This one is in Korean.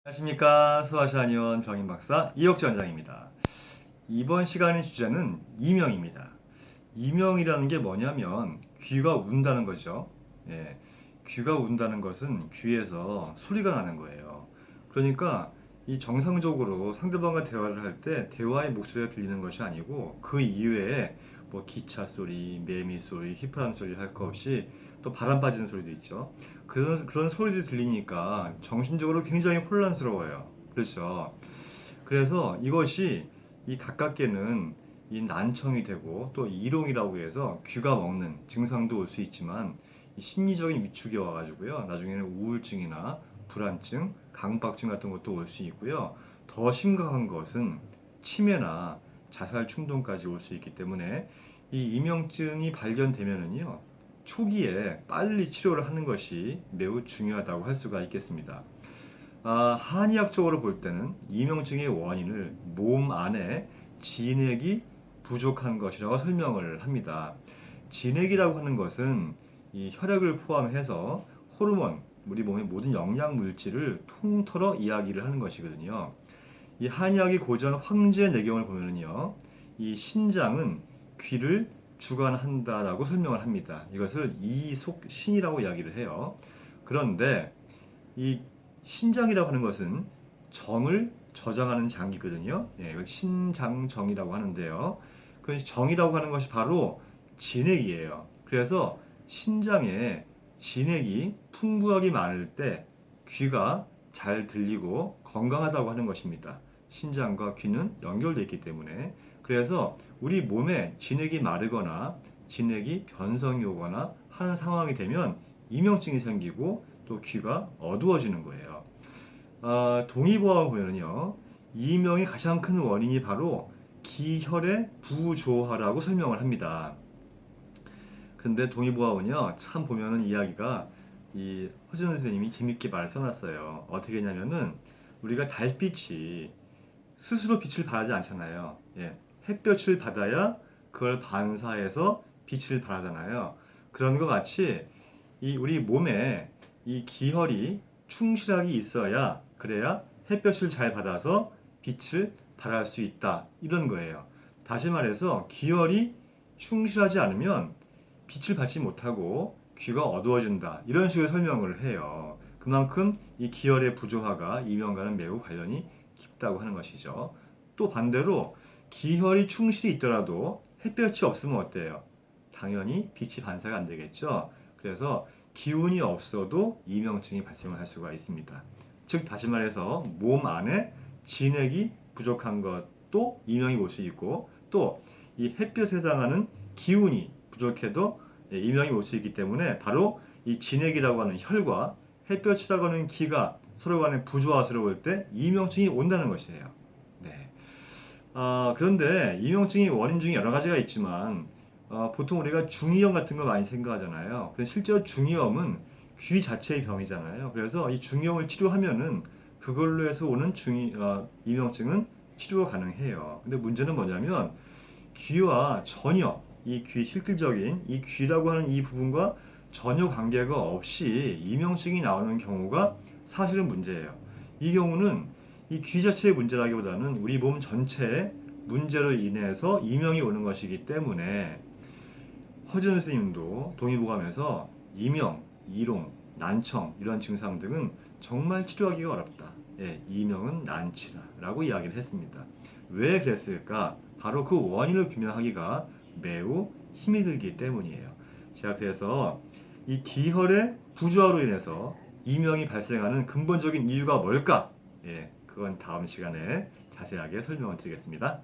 안녕하십니까. 수아샤니원 병인박사 이혁주 원장입니다. 이번 시간의 주제는 이명입니다. 이명이라는 게 뭐냐면 귀가 운다는 거죠. 예, 귀가 운다는 것은 귀에서 소리가 나는 거예요. 그러니까 이 정상적으로 상대방과 대화를 할 때 대화의 목소리가 들리는 것이 아니고 그 이외에 뭐 기차 소리, 매미 소리, 휘파람 소리 할 거 없이 또 바람 빠지는 소리도 있죠. 그런 소리들이 들리니까 정신적으로 굉장히 혼란스러워요. 그렇죠. 그래서 이것이 이 가깝게는 이 난청이 되고 또 이롱이라고 해서 귀가 먹는 증상도 올 수 있지만 이 심리적인 위축이 와가지고요. 나중에는 우울증이나 불안증, 강박증 같은 것도 올 수 있고요. 더 심각한 것은 치매나 자살 충동까지 올 수 있기 때문에 이 이명증이 발견되면은요. 초기에 빨리 치료를 하는 것이 매우 중요하다고 할 수가 있겠습니다. 한의학적으로 볼 때는 이명증의 원인을 몸 안에 진액이 부족한 것이라고 설명을 합니다. 진액이라고 하는 것은 이 혈액을 포함해서 호르몬, 우리 몸의 모든 영양 물질을 통틀어 이야기를 하는 것이거든요. 이 한의학의 고전 황제 내경을 보면은요, 이 신장은 귀를 주관한다라고 설명을 합니다. 이것을 이속신이라고 이야기를 해요. 그런데 이 신장이라고 하는 것은 정을 저장하는 장기거든요. 예, 이걸 신장정이라고 하는데요. 그 정이라고 하는 것이 바로 진액이에요. 그래서 신장에 진액이 풍부하게 많을 때 귀가 잘 들리고 건강하다고 하는 것입니다. 신장과 귀는 연결되어 있기 때문에. 그래서 우리 몸에 진액이 마르거나 진액이 변성이 오거나 하는 상황이 되면 이명증이 생기고 또 귀가 어두워지는 거예요. 동의보암을 보면요, 이명의 가장 큰 원인이 바로 기혈의 부조화라고 설명을 합니다. 근데 동의보암은요, 참 보면은 이야기가 이 허준원 선생님이 재밌게 말을 써놨어요. 어떻게 했냐면은 우리가 달빛이 스스로 빛을 발하지 않잖아요. 예, 햇볕을 받아야 그걸 반사해서 빛을 발하잖아요. 그런 것 같이 이 우리 몸에 이 기혈이 충실하게 있어야 그래야 햇볕을 잘 받아서 빛을 발할 수 있다. 이런 거예요. 다시 말해서 기혈이 충실하지 않으면 빛을 받지 못하고 귀가 어두워진다. 이런 식으로 설명을 해요. 그만큼 이 기혈의 부조화가 이명과는 매우 관련이 깊다고 하는 것이죠. 또 반대로 기혈이 충실히 있더라도 햇볕이 없으면 어때요? 당연히 빛이 반사가 안 되겠죠. 그래서 기운이 없어도 이명증이 발생을 할 수가 있습니다. 즉 다시 말해서 몸 안에 진액이 부족한 것도 이명이 올 수 있고 또 이 햇볕에 해당하는 기운이 부족해도 이명이 올 수 있기 때문에 바로 이 진액이라고 하는 혈과 햇볕이라고 하는 기가 서로 간에 부조화스러울 때 이명증이 온다는 것이에요. 네. 그런데 이명증의 원인 중에 여러 가지가 있지만 보통 우리가 중이염 같은 거 많이 생각하잖아요. 근데 실제로 중이염은 귀 자체의 병이잖아요. 그래서 이 중이염을 치료하면은 그걸로 해서 오는 이명증은 치료가 가능해요. 근데 문제는 뭐냐면 귀와 전혀 이 귀 실질적인 이 귀라고 하는 이 부분과 전혀 관계가 없이 이명증이 나오는 경우가 사실은 문제예요. 이 경우는 이 귀 자체의 문제라기보다는 우리 몸 전체의 문제로 인해서 이명이 오는 것이기 때문에 허준 스님도 동의보감에서 이명, 이롱, 난청 이런 증상 등은 정말 치료하기가 어렵다. 예, 이명은 난치라라고 이야기를 했습니다. 왜 그랬을까? 바로 그 원인을 규명하기가 매우 힘이 들기 때문이에요. 제가 그래서 이 기혈의 부조화로 인해서 이명이 발생하는 근본적인 이유가 뭘까? 예, 그건 다음 시간에 자세하게 설명을 드리겠습니다.